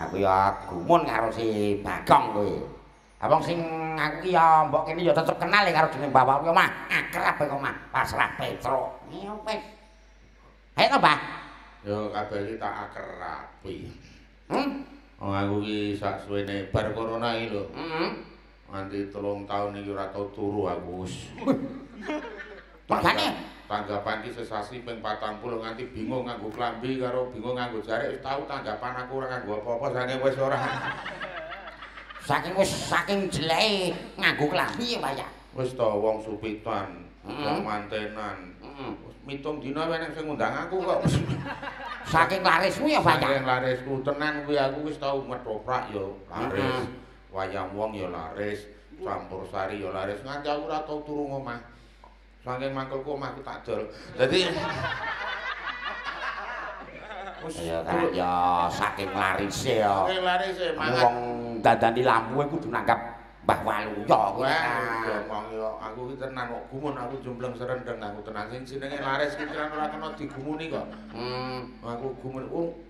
Aku ya gumun karo si Bagong kowe. Abang sing aku ki ya mbok kene ya tetep kenal karo jeneng bapak kowe mah akrab kok mah pasrah Petro. Iya wis. Ayo to, Mbah. Yo kabeh iki tak akrabi. Oh aku ki sak suwene bar corona iki lho. Nganti 3 tahun iki ora tau turu aku wis. Makane tanggapan ki sesasi ping 40 nganti bingung nganggo klambi karo bingung nganggo jarik wis tau tanggapan aku ora nganggo apa-apa saking wis ora. Saking jeleke nganggo klambi ya, Mbah ya. Wis to wong supitan, wong mantenan. Mitung dina enek sing ngundang aku kok. Saking larismu ya, Mbah ya. Saking larisku tenan kuwi aku wis tau metoprak ya laris. Wayang wong ya laris, campur sari ya laris. Nganti aku ora tau turu ngomah. Saking mangkelku omahku tak dol. Dadi ya saking larise ya. Saking larise mangan. Wong dandani lampu kudu nanggap Mbah Waluya kuwi. Ya aku ki tenan kok gumun aku jombleng serendeng aku tenan sing jenenge laris ki ora kena digumuni kok. Aku gumun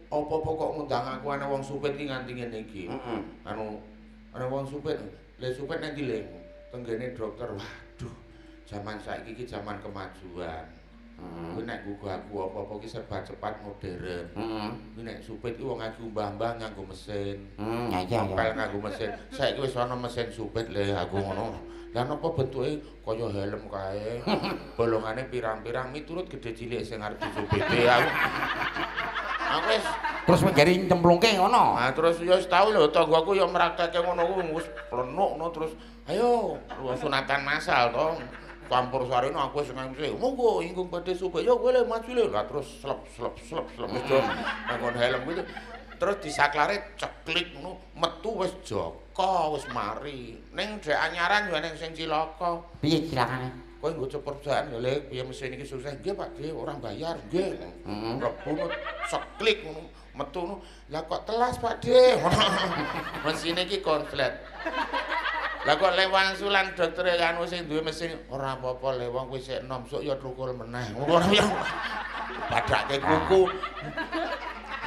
apa-apa kok ngundang aku ana wong supit ki nganti ngene iki. Anu ana wong supit, le supit nang ndi le? Tenggene dokter. Waduh. Zaman saiki iki zaman kemajuan. Kuwi nek nggo aku apa-apa ki serba cepat modern. Kuwi nek supit ki wong aku mbah-mbah nganggo mesin. Iya. Pel nganggo mesin. Saiki wis ana mesin supit le aku ngono. Lah napa bentuke kaya helm kae. Bolongane pirang-pirang miturut gede cilik sing arep disupite aku. Aku wis terus menggari nyemplungke ngono. Nah terus ya wis tau lho tanggoku ya mrakteke ngono kuwi wis plenuk no terus ayo sunatan masal to. Campur sarine aku wis ngemsi. Monggo ingkung badhe supaya ya kowe le maju le. Lah terus slep wis do nggon helm kuwi. Terus disaklare ceklik ngono metu wis joko wis mari. Ning dhek anyaran yo ning sing cilaka. Piye cilakane? Kowe nggo ceperjaan ya le piye mesin iki sukses nggih Pak De ora bayar nggih. Mlebu ceklik ngono metu ngono. Lah kok telas Pak De. Mesine iki konslet. Lah kok lewangsulan dokter anu sing duwe mesin ora apa-apa le wong wis sik enom sok ya trukul meneh. Ngono ya. Padake kuku.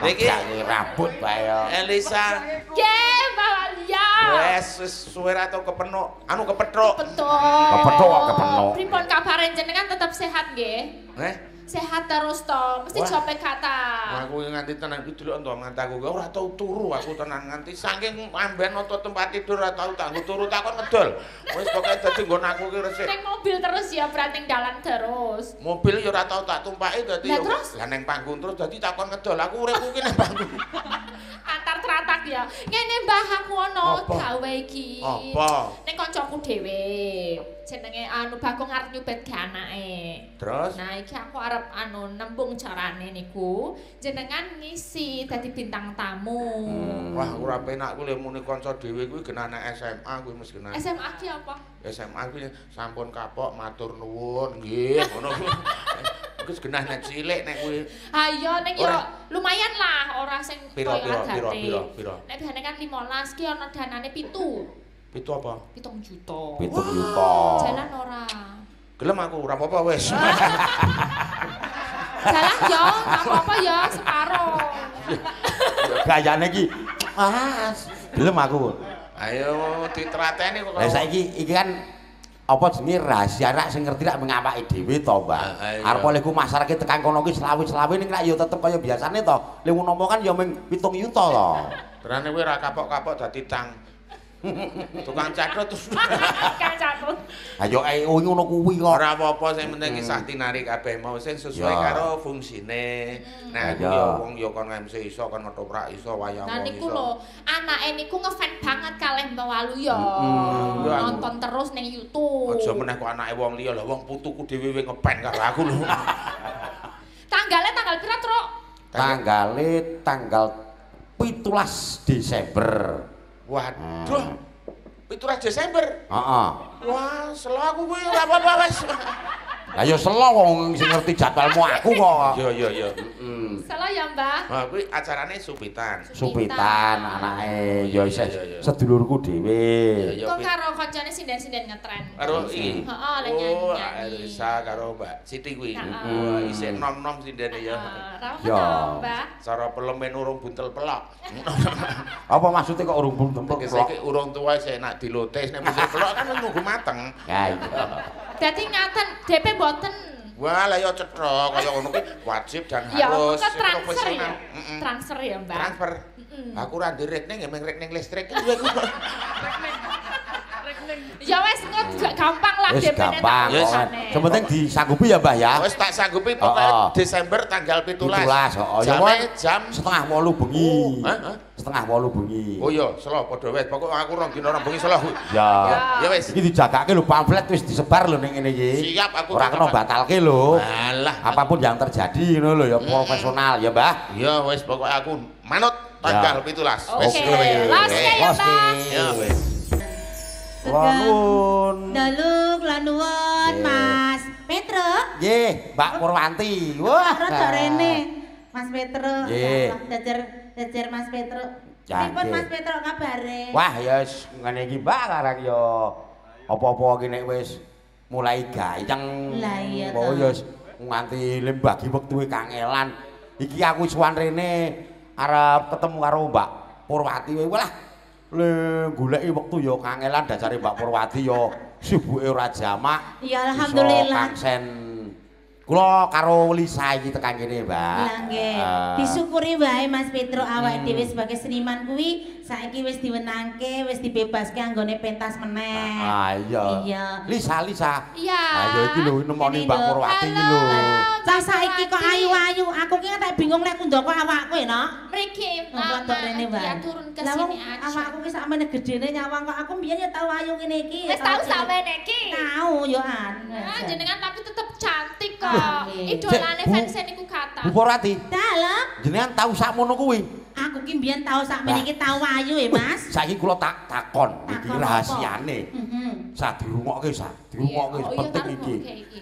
Iki rambut bae ya. Elisa. Nggih, Mbah Waluya. Wes suwe ra tau kepenuk, anu kepethuk. Kepethuk. Pripun kabare jenengan tetep sehat nggih? Sehat terus to, mesti jope kata. Aku nganti tenan iki delok to nganti aku ora tau turu aku tenan nganti saking amben nata tempat tidur ora tau tak turu takon ngedol. Wis pokoke dadi nggon aku ki resik. Ning mobil terus ya berarti dalan terus. Mobil ya ora tau tak tumpaki dadi ya. Lah ning panggung terus dadi takon ngedol. Aku uripku ki ning panggung. Antar tratak ya. Ngene Mbah aku ono gawe iki. Apa? Ning kancaku dhewe. Jenenge anu Bagong arep nyubet ganake. Terus? Nah, iki aku arep anu nembung carane niku jenengan ngisi dadi bintang tamu. Wah, ora penak kuwi muni kanca dhewe kuwi genane SMA kuwi mesti genane. SMA ki apa? SMA kuwi sampun kapok matur nuwun nggih ngono kuwi. Wis genane cilik nek kuwi. Ayo ning yo lumayan lah ora sing pira. Nek biasane kan 15 ki ana danane 7. 7 apa? 7 juta. 7 juta. Jalan ora. Gelem aku ora apa-apa wis. Jalan yo, enggak apa-apa ya, separo. Gayane iki. Gelem aku. Ayo ditrateni kok. Lah saiki iki kan apa jenenge rahasia rak sing ngerti rak mengawake dhewe to, Mbak. Arep oleh ku masyarakat tekan kono ki selawe-selawe ning rak ya tetep kaya biasane to. Lek ngono kan ya mung 7 yuta to. Terane kowe ora kapok-kapok dadi tang. Tukang cakrut terus. Tukang cakrut. Ayo ngono kuwi kok. Ora apa-apa sing penting ki sakti narik kabeh mau sing sesuai karo fungsine. Nah, aku ya wong ya kon MC iso kon metoprak iso wayang Nah wong niku iso. lho, anake niku ngefan banget kalih Mbah Waluya. Nonton terus ning YouTube. Aja meneh kok anake wong liya lho, wong putuku dhewe ngepen karo aku lho. Tanggal pira, Truk? Tanggal 17 Desember. Lah ya selo wong sing ngerti jadwalmu aku kok. Iya. Selo ya, Mbah. Nah, kuwi acarane supitan. Supitan anake ya isih sedulurku dhewe. Kok karo kancane sinden-sinden ngetren. Karo iki. Heeh, lek nyanyi. Elisa karo Mbak Siti kuwi. Isih nom-nom sindene ya. Ya. Mbah. Cara pelemen urung buntel pelok. Apa maksudnya kok urung buntel pelok? Iki urung tuwa isih nak dilotes nek buntel pelok kan nunggu mateng. Ya iya. Dadi ngaten DP mboten. Wah, lah ya cetha kaya ngono kuwi wajib dan Ya, harus kok transfer ya? profesional. Transfer ya, Mbak. Transfer. Aku ra ndek rekening, emang rekening listrik iki aku. Ya wes gampang lah Wis DP-ne. gampang. Sementing disanggupi ya, Mbah ya. Wis tak sanggupi pokoke Desember tanggal 17. 17. Ya jam setengah 8 bengi. Setengah 8 bengi. Oh iya, selo padha wis. Pokoke aku rong dina rong bengi selo. Ya. Ya wis. Iki dijagake lho pamflet wis disebar lho ning ngene iki. Siap aku. Ora kena batalke lho. Alah, apapun yang terjadi ngono lho ya profesional ya, Mbah. Ya wis pokoke aku manut tanggal 17. Wis. Lase ya, Mbah. Ya wis. Nuwun. Dalu kula nuwun, Mas Petro. Nggih, Mbak Purwanti. Wah, Rada rene. Mas Petro. Nggih. Jajar Mas Petro. Ya, Pripun nggih. Mas Petro kabare? wah ya wis ngene iki Mbak karang ya apa-apa iki nek wis mulai gayeng. Lah iya to. Oh ya wis nganti lembagi wektu kangelan. Iki aku suwan rene arep ketemu karo Mbak Purwati. Walah le goleki wektu ya kangelan dasare Mbak Purwati ya sibuke ora jamak. Ya alhamdulillah. Kangsen kula karo Lisa iki tekan kene, Mbak. Lah nggih. Disyukuri wae Mas Petro awake dhewe sebagai seniman kuwi saiki wis diwenangke, wis dibebaske anggone pentas meneh. Ah iya. Iya. Lisa. Iya. Ayo iki lho nemoni Mbak Purwati iki lho. Cah saiki kok ayu-ayu, aku ki tak bingung nek kundoko awakku ya, Nok. Mriki Rodok rene wae. ya turun ke Lah wong sini aja. awakku ki sakmene gedene nyawang kok aku mbiyen ya tau ayu ngene iki. Wis tau sampeyan iki. Tahu yo an. Ah, jenengan tapi tetep cantik kok. Nggih. Idolane Cek, Bu. fans niku kata. Bu Purwati, Dalem, jenengan tahu sakmono kuwi? aku ki mbiyen tau sakmene iki tau ayu ya, Mas. Saiki kula takon iki Takon rahasiane. Heeh. Sa dirungokke penting iki. iki.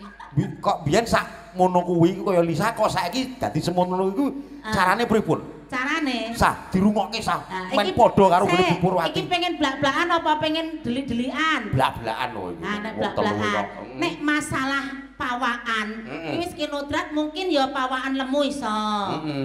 Kok biyen sakmono kuwi kaya Lisa kok saiki dadi semono iku carane pripun? Carane. Sa dirungokke sa Nah, men iki- padha karo Sik, Bu Purwati. Iki pengen blak-blakan apa pengen delik-delikan? Blak-blakan lho iki. Nah, nek Wong blak-blakan. telu kok. Nek masalah pawaan, iki wis kinodrat mungkin ya pawaan lemu iso.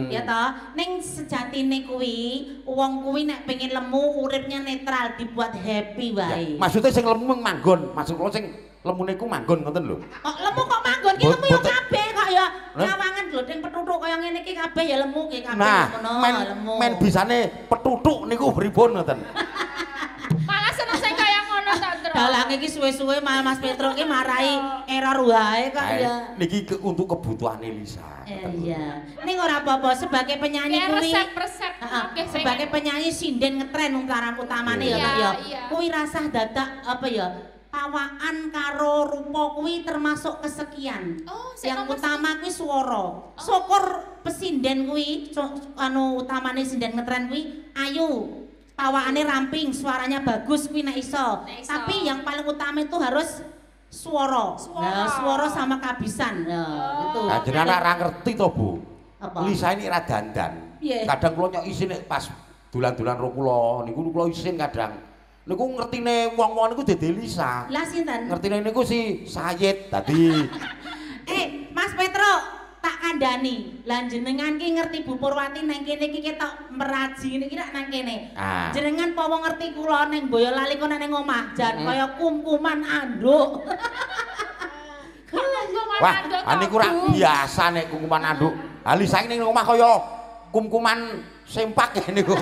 Ya toh, ning sejatine kuwi wong kuwi nek pengen lemu uripnya netral dibuat happy Ya, wae. maksudnya sing lemu manggon, maksud kula sing lemune ku manggon ngoten lho. Kok lemu kok manggon ki lemu ya Boten. kabeh kok ya Hah? nyawangan glodeng petutuk kaya ngene iki kabeh ya lemu ki kabeh Nah, ngono lemu. men bisane petutuk niku pripun ngoten. Malah seneng sing kaya ngono tak Tro. Dalange iki suwe-suwe malah Mas Petro ki marai error wae kok ya. Niki untuk kebutuhane Lisa. Iya. Ning ora apa-apa sebagai penyanyi Kayak kuwi. resep-resep Heeh, oke, sebagai penyanyi sinden ngetren utamane ya Iya, Kak ya. iya. Kuwi rasah dadak apa ya? Pawaan karo rupa kuwi termasuk kesekian. Oh, sing Yang nomor utama kuwi swara. Syukur pesinden kuwi utamane sinden ngetren kuwi ayu. Pawaane ramping, suaranya bagus kuwi nek iso. Nek iso. Tapi yang paling utama itu harus swara. Swara. Nah, swara sama kabisan. Ya, itu. Nah, jenengan ora ngerti to, Bu. Apa? Lisa ini ra dandan. Piye? Kadang kula nyok isin nek pas dolan-dolan ro kula niku kula isin kadang. Niku ngertine wong-wong niku dede Lisa. Lah sinten? Ngertine niku si Sayid tadi. Mas Petro, tak kandhani. Lah jenengan ki ngerti Bu Purwati nang kene iki ketok meraji ngene iki rak nang kene. Ah. Jenengan pawa ngerti kula ning Boyolali kok ning omah jan kaya kumkuman anduk. Wah, niku ra biasa nek kungkuman anduk. Ha Lisa ning omah kaya kumkuman sempak niku.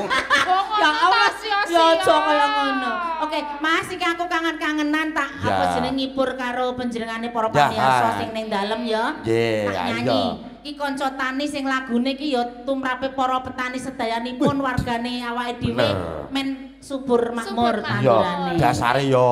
Ya Allah, ya aja kaya ngono. Oke, Mas iki aku kangen-kangenan tak Ya. apa jeneng ngibur karo panjenengane para Ya. pamirsa sing ning dalem ya. Nggih, Tak ayo. nyanyi. Iki kanca tani sing lagune iki ya tumrape para petani sedayanipun wargane awake dhewe Bener. men subur makmur Subur Iya, tandurane. dasare ya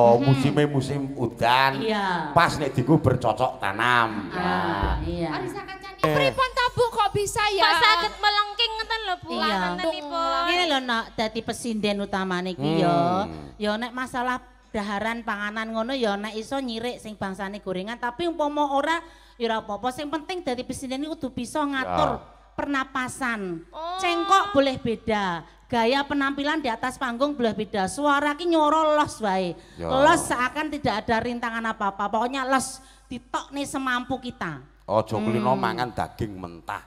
musim udan. Iya. Pas nek diku bercocok tanam. Ah, iya. Arisa kancane. Pripun ta Bu kok bisa ya? Kok saged melengking ngeten lho Bu. Iya. Wontenipun. Ngene lho Nak, dadi pesinden utamane iki ya. Ya nek masalah daharan panganan ngono ya nek iso nyirik sing bangsane gorengan tapi umpama ora ya ora apa-apa sing penting dadi presiden kudu bisa ngatur pernapasan. Cengkok boleh beda. Gaya penampilan di atas panggung boleh beda. Suara ki nyoro los wae. Los seakan tidak ada rintangan apa-apa. Pokoknya los ditokne semampu kita. Aja kulino mangan daging mentah.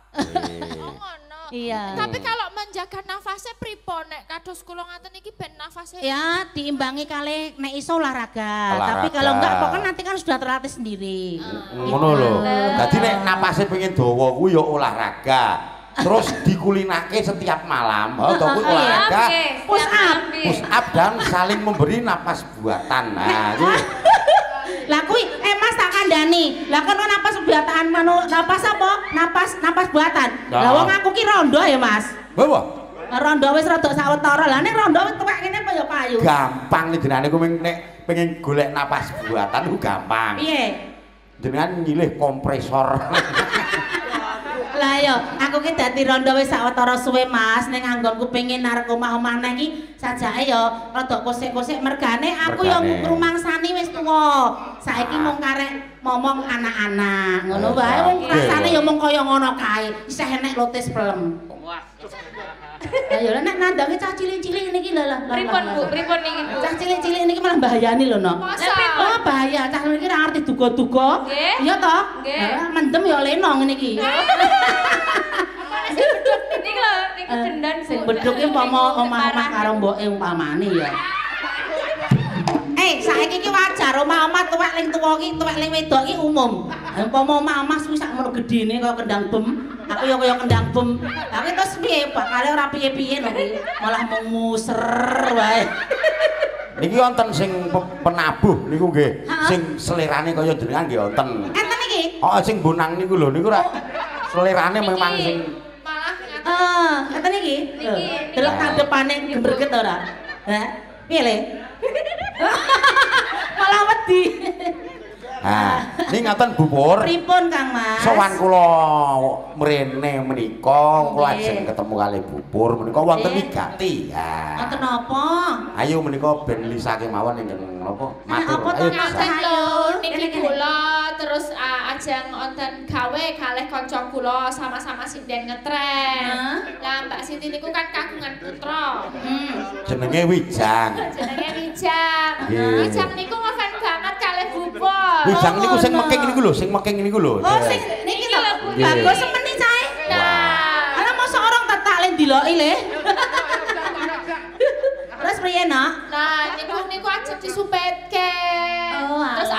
Iya. Tapi kalau menjaga nafasnya pripun nek kados kula ngaten iki ben nafasnya ya diimbangi kali nek iso olahraga. Tapi kalau enggak pokoknya nanti kan sudah terlatih sendiri. Ngono lho. Dadi nek napase pengen dawa kuwi ya olahraga. Terus dikulinake setiap malam. Oh, kuwi olahraga. Push up dan saling memberi napas buatan. Nah, iki. Lah kuwi Mas tak kandhani. Lah kon napas buatan napas apa? Napas buatan. Lah wong aku ki rondo ya, Mas. Apa? Rondo wis rada sawetara. Lah nek rondo wis tuwek kene apa ya payu? Gampang nih jenenge ku nek pengen golek napas buatan ku gampang. Piye? Jenengan nyilih kompresor. Lah yo, aku ki dadi rondo wis sawetara suwe Mas, ning anggonku pengin arep omah-omah iki sajake yo rada kosek-kosek mergane aku yo ngrumangsani wis tuwa. Saiki mung karek momong anak-anak, ngono wae wong rasane yo mung kaya ngono kae. Isih enek lotis pelem. Ayo nek nandange cah cilik-cilik niki lho. Pripun Bu? Pripun niki Bu? Cah cilik-cilik niki malah bahayani lho no. Oh bahaya, cah niki ora ngerti duga-duga. Iya toh? Mendem ya lenong niki. Niki lho, niki dendan sing bedhuk ki umpama omah-omah karo mboke umpamane ya. Saiki ki wajar omah-omah tuwek ling tuwa ki, tuwek ling wedok ki umum. Umpama omah-omah kuwi sak ngono gedene kaya kendang bem, aku ya kaya kendang bem. Lah ki terus piye bakale ora piye-piye lho kuwi, malah mung muser wae. Niki wonten sing penabuh niku nggih. Sing selerane kaya jenengan nggih wonten. Enten iki? Oh, sing bonang niku lho niku ora selerane memang sing malah enten iki? Delok kadepane gemberget ora? Hah? Piye le? Malah wedi. Ini ngaten Bu Pur. Pripun Kang Mas? Sowan kula mrene menika kula ajeng ketemu kali Bu Pur menika wonten wigati. Wonten apa? Ayo menika ben lisake mawon ingkang napa? Matur. Ayo niki kula terus ajeng wonten gawe kalih kanca kula sama-sama sinden ngetren. Lah Mbak Siti niku kan kagungan putra. Jenenge Wijang. Wijang niku ngefan banget kalih Bu Pur. Wijang niku sing mekeng niku lho, sing mekeng niku lho. Oh, sing niki lho Bu. Bagus semeni cae. Nah, ana mosok orang tetak le ndiloki le. Terus priye, Nak? Nah, niku ajeng disupetke. Terus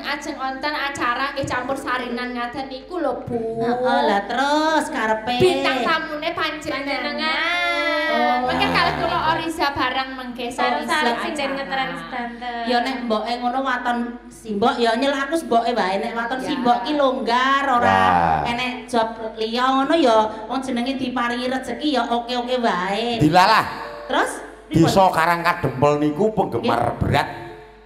ajeng wonten acara nggih campur sarinan ngaten niku lho, Bu. Heeh, lah terus karepe. Bintang tamune panjenengan. Mungkin kalih kula Oriza barang mengke sareng sinden ngetren sedanten. Ya nek mboke ngono waton simbok ya nyel aku semboke wae nek waton simbok ki longgar ora enek job liya ngono ya wong jenenge diparingi rezeki ya oke-oke wae. Dilalah. Terus Desa Karangkadempel niku penggemar berat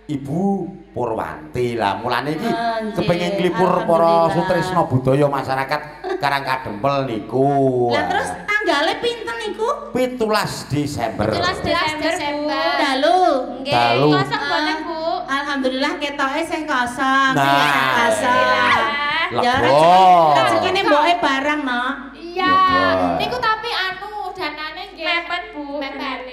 Ibu Purwanti lah mulane iki kepengin nglipur para sutresna budaya masyarakat Karangkadempel niku. Lah terus tanggale pinten niku? 17 Desember. 17 Desember. Dalu. Nggih, kosong boten Bu. Alhamdulillah ketoke sing kosong. Ya rezekine mboke barang no. Iya. Niku tapi danane nggih mepet Bu.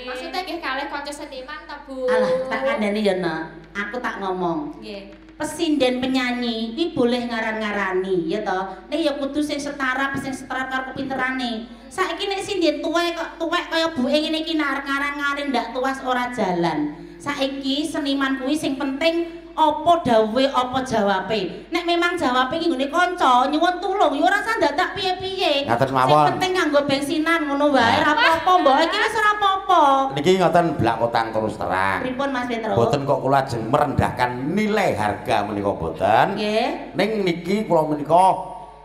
Maksudnya nggih kalih kanca seniman ta Bu. Alah tak kandhani ya no. Aku tak ngomong. Nggih. Pesinden penyanyi iki boleh ngaran-ngarani ya toh. Nek ya kudu sing setara karo pinterane. Saiki nek sinden tuwek kaya buke ngene iki ngaran-ngaran ndak tuas ora jalan. Saiki seniman kuwi sing penting apa dawe apa jawabe. Nek memang jawabe iki nggone kanca nyuwun tulung ya ora usah dadak piye-piye. Ngaten mawon. Sing penting kanggo bensinan ngono wae ora apa-apa mbok iki wis ora apa-apa. Niki ngoten blak-kotang terus terang. Pripun Mas Petro? Boten kok kula ajeng merendahkan nilai harga menika boten. Nggih. Ning niki kula menika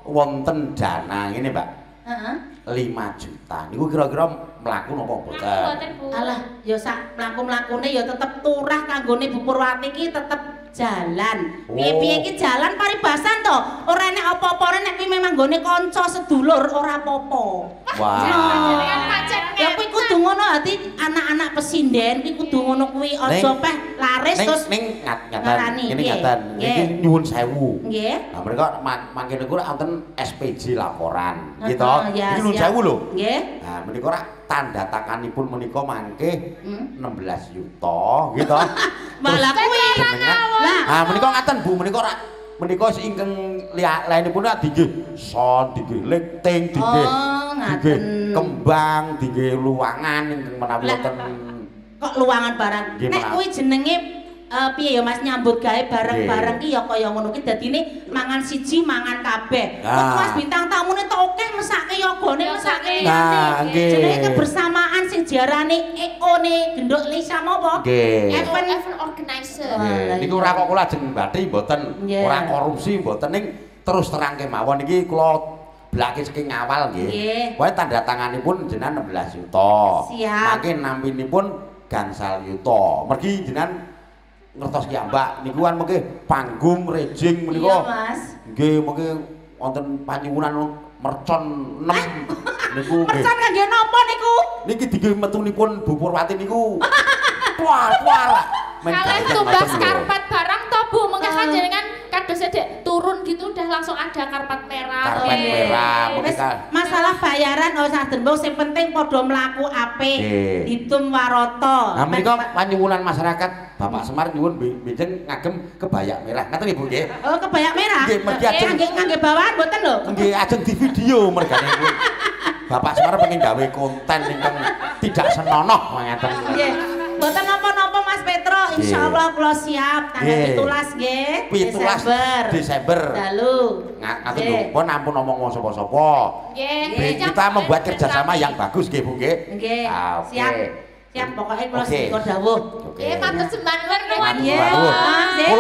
wonten dana ngene, Mbak. Heeh. 5 juta. Niku kira-kira mlaku napa boten? Boten Bu. Alah, ya sak mlaku-mlakune ya tetep turah kanggone Bu Purwati iki tetep jalan. Piye-piye iki jalan paribasan to. Ora enek apa-apa nek kuwi memang nggone kanca sedulur ora apa-apa. Wah. Ya kuwi kudu ngono ati anak-anak pesinden kuwi kudu ngono kuwi aja peh laris terus ning ngaten ngene ngaten iki nyuwun sewu nggih nah mereka mangke niku wonten SPJ laporan gitu iki nyuwun sewu lho nggih nah menika rak tanda tanganipun menika mangke 16 yuta gitu malah kuwi lah menika ngaten Bu menika rak menika ingkang lainipun dinggih son dinggih lekting dinggih kembang dinggih luwangan ingkang menawi wonten kok luwangan barang nek kuwi jenenge piye ya Mas nyambut gawe bareng-bareng ki ya kaya ngono ki dadine mangan siji mangan kabeh kok Mas bintang tamune tok akeh mesake yogane mesake liyane jenenge kebersamaan sing diarani EO-ne Genduk Lisa apa event organizer niku ora kok kula ajeng bathi mboten ora korupsi mboten ning terus terang kemawon iki kula blake saking awal nggih wae tanda tanganipun jenengan 16 yuta mangke nampinipun gangsal yuta mergi jenengan ngertos ki Mbak niku kan mengke panggung rejing menika. Iya, Mas. Nggih mengke wonten panyuwunan mercon 6 niku nggih. Mercon kangge napa niku? Niki dinggih metunipun Bu Purwati niku. Wah. Kalih tumbas karpet barang to Bu, mengke kan jenengan kados dek turun gitu udah langsung ada karpet merah. Karpet merah. Masalah bayaran ora usah dembung sing penting padha mlaku apik. Hitung waroto. Nah menika panyuwunan masyarakat Bapak Semar nyuwun benjing ngagem kebaya merah. Ngaten Ibu nggih. Oh, kebaya merah? Nggih, mergi ajeng ngangge bawahan mboten lho. Nggih, ajeng di video mergane niku. Bapak Semar pengen gawe konten ingkang tidak senonoh ngaten. Nggih. Mboten napa-napa Mas Petro, insyaallah kula siap tanggal 17 nggih. 17 Desember. Dalu. Ngaten lho, pun ampun omong sapa-sapa. Nggih. Kita membuat kerjasama yang bagus nggih Bu nggih. Nggih. Siap. Siap pokoknya kula sing dawuh. Nggih, matur sembah nuwun. Nggih.